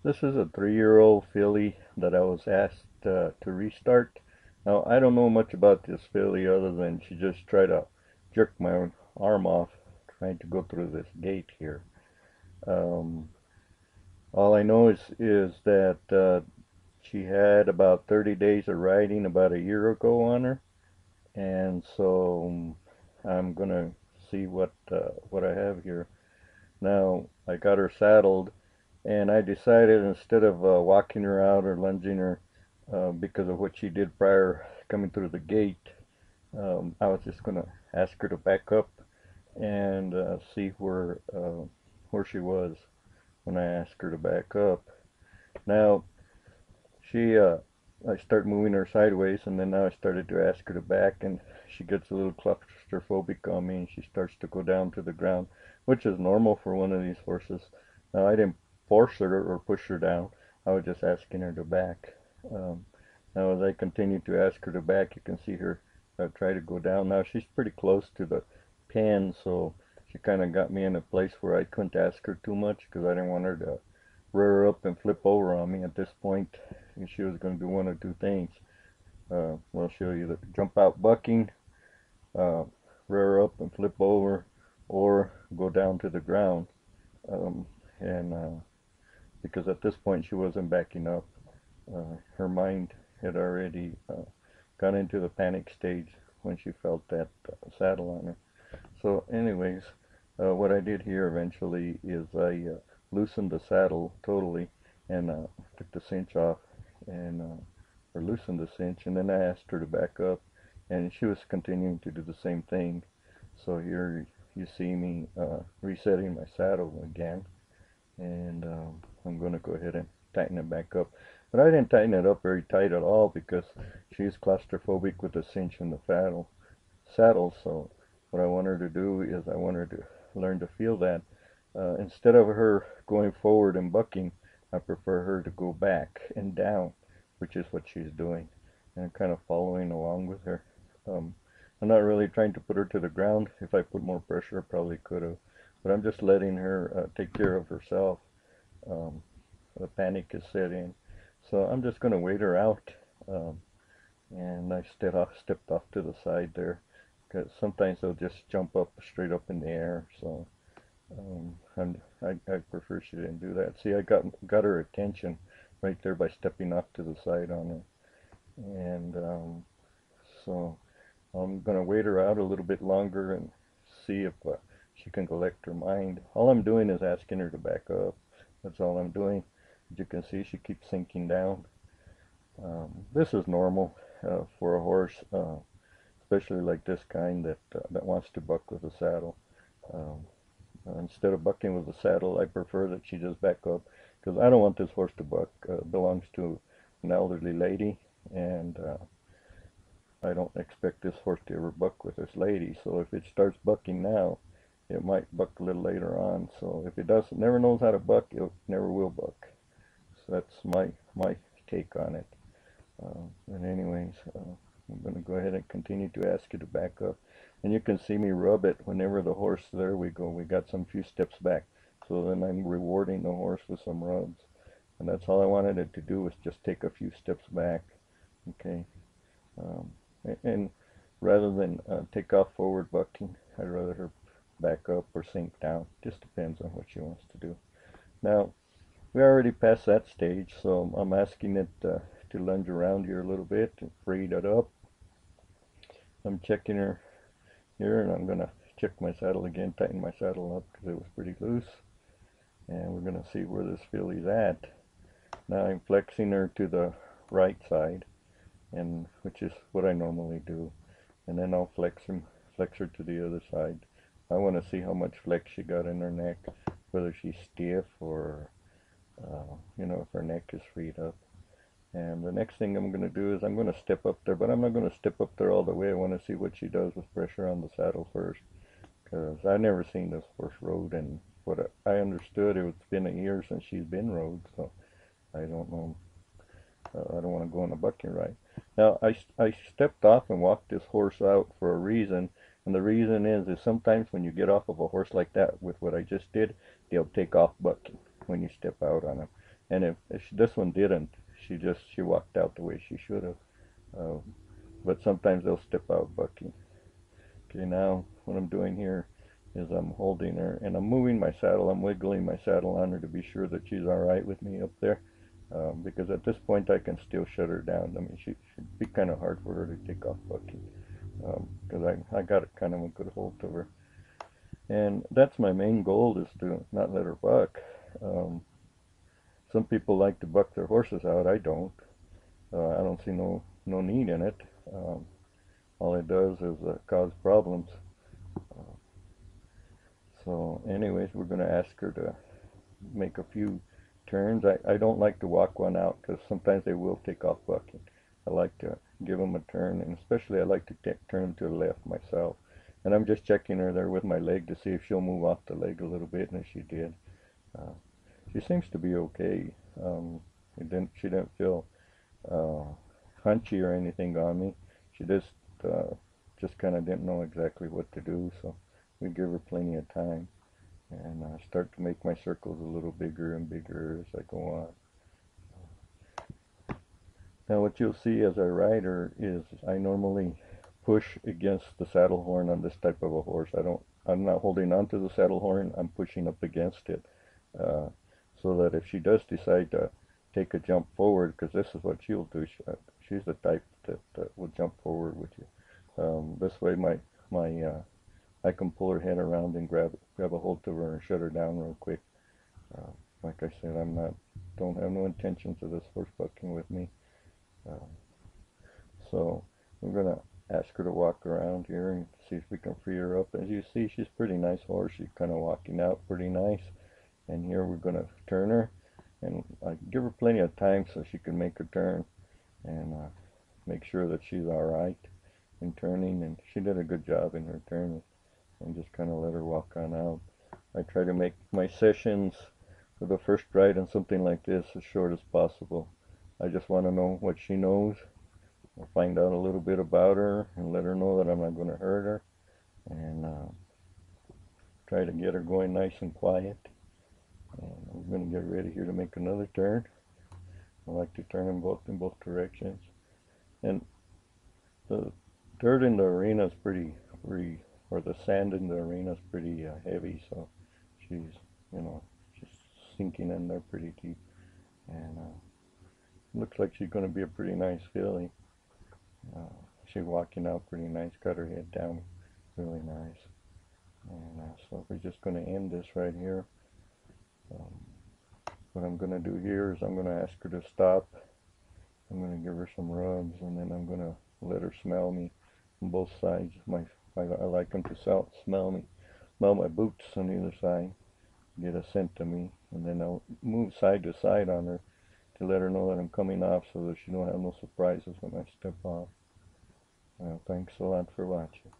This is a 3-year-old filly that I was asked to restart. Now, I don't know much about this filly other than she just tried to jerk my arm off trying to go through this gate here. Um, all I know is that she had about 30 days of riding about a year ago on her, and so I'm gonna see what I have here. Now, I got her saddled, and I decided instead of walking her out or lunging her because of what she did prior coming through the gate, I was just going to ask her to back up and see where she was when I asked her to back up. Now, she I start moving her sideways, and then now I started to ask her to back, and she gets a little claustrophobic on me, and she starts to go down to the ground, which is normal for one of these horses. Now, I didn't force her or push her down. I was just asking her to back. Um, Now, as I continue to ask her to back, you can see her try to go down. Now, she's pretty close to the pen, so she kind of got me in a place where I couldn't ask her too much because I didn't want her to rear up and flip over on me at this point. And she was going to do one or two things. Well, she'll either jump out bucking, uh, rear up and flip over, or go down to the ground. Um, and Because at this point she wasn't backing up, her mind had already got into the panic stage when she felt that saddle on her. So, anyways, what I did here eventually is I loosened the saddle totally and took the cinch off and or loosened the cinch, and then I asked her to back up, and she was continuing to do the same thing. So here you see me resetting my saddle again, and I'm going to go ahead and tighten it back up. But I didn't tighten it up very tight at all because she's claustrophobic with the cinch in the saddle. So what I want her to do is I want her to learn to feel that. Instead of her going forward and bucking, I prefer her to go back and down, which is what she's doing. And I'm kind of following along with her. Um, I'm not really trying to put her to the ground. If I put more pressure, I probably could have. But I'm just letting her take care of herself. Um, the panic is set in. So I'm just going to wait her out. Um, and I stepped off to the side there because sometimes they'll just jump up straight up in the air. So I prefer she didn't do that. See, I got her attention right there by stepping off to the side on her, and so I'm gonna wait her out a little bit longer and see if she can collect her mind. All I'm doing is asking her to back up. That's all I'm doing. As you can see, she keeps sinking down. This is normal for a horse, especially like this kind that wants to buck with a saddle. Um, Instead of bucking with the saddle, I prefer that she just back up because I don't want this horse to buck. Belongs to an elderly lady, and I don't expect this horse to ever buck with this lady. So if it starts bucking now, it might buck a little later on. So if it doesn't, never knows how to buck, it never will buck. So that's my take on it. And anyways, I'm going to go ahead and continue to ask you to back up. And you can see me rub it whenever the horse, there we go, we got some few steps back. So then I'm rewarding the horse with some rubs. And that's all I wanted it to do was just take a few steps back. Okay. Um, and rather than take off forward bucking, I'd rather her back up or sink down. Just depends on what she wants to do. Now, we already passed that stage, so I'm asking it to lunge around here a little bit and free it up. I'm checking her here, and I'm going to check my saddle again, tighten my saddle up because it was pretty loose. And we're going to see where this filly's at. Now I'm flexing her to the right side, and which is what I normally do. And then I'll flex her to the other side. I want to see how much flex she got in her neck, whether she's stiff or, if her neck is freed up. And the next thing I'm going to do is I'm going to step up there, but I'm not going to step up there all the way. I want to see what she does with pressure on the saddle first, because I've never seen this horse rode, and what I understood, it's been a year since she's been rode, so I don't know. I don't want to go on a bucking ride. Now, I stepped off and walked this horse out for a reason, and the reason is sometimes when you get off of a horse like that with what I just did, they'll take off bucking when you step out on them. And if this one didn't, she walked out the way she should have. But sometimes they'll step out bucking. Okay, now what I'm doing here is I'm holding her and I'm moving my saddle. I'm wiggling my saddle on her to be sure that she's all right with me up there. Because at this point I can still shut her down. I mean, she'd be kind of hard for her to take off bucking. Because I got a kind of a good hold of her. And that's my main goal, is to not let her buck. Um, some people like to buck their horses out. I don't. I don't see no need in it. All it does is cause problems. So anyways, we're going to ask her to make a few turns. I don't like to walk one out because sometimes they will take off bucking. I like to give them a turn, and especially I like to turn them to the left myself. And I'm just checking her there with my leg to see if she'll move off the leg a little bit, and if she did. Uh, she seems to be okay. She didn't feel hunchy or anything on me. She just kind of didn't know exactly what to do, so we give her plenty of time, and start to make my circles a little bigger and bigger as I go on. Now what you'll see as I ride her is I normally push against the saddle horn on this type of a horse. I'm not holding onto the saddle horn, I'm pushing up against it, uh, so that if she does decide to take a jump forward, because this is what she'll do, she's the type that will jump forward with you. This way I can pull her head around and grab a hold of her and shut her down real quick. Uh, like I said, don't have no intentions of this horse bucking with me. Uh, so we're gonna ask her to walk around here and see if we can free her up. As you see, she's a pretty nice horse. She's kind of walking out pretty nice. And here we're gonna turn her, and I give her plenty of time so she can make her turn and make sure that she's all right in turning. And she did a good job in her turn, and just kind of let her walk on out. I try to make my sessions for the first ride on something like this as short as possible. I just want to know what she knows. I'll find out a little bit about her and let her know that I'm not going to hurt her, and try to get her going nice and quiet. And I'm going to get ready here to make another turn. I like to turn them both in both directions. And the dirt in the arena is or the sand in the arena is pretty heavy, so she's, she's sinking in there pretty deep. And looks like she's going to be a pretty nice filly. She's walking out pretty nice, got her head down really nice. And so we're just going to end this right here. What I'm going to do here is I'm going to ask her to stop. I'm going to give her some rubs, and then I'm going to let her smell me on both sides. I like them to smell me, smell my boots on either side, get a scent of me, and then I'll move side to side on her to let her know that I'm coming off, so that she don't have no surprises when I step off. Well, thanks a lot for watching.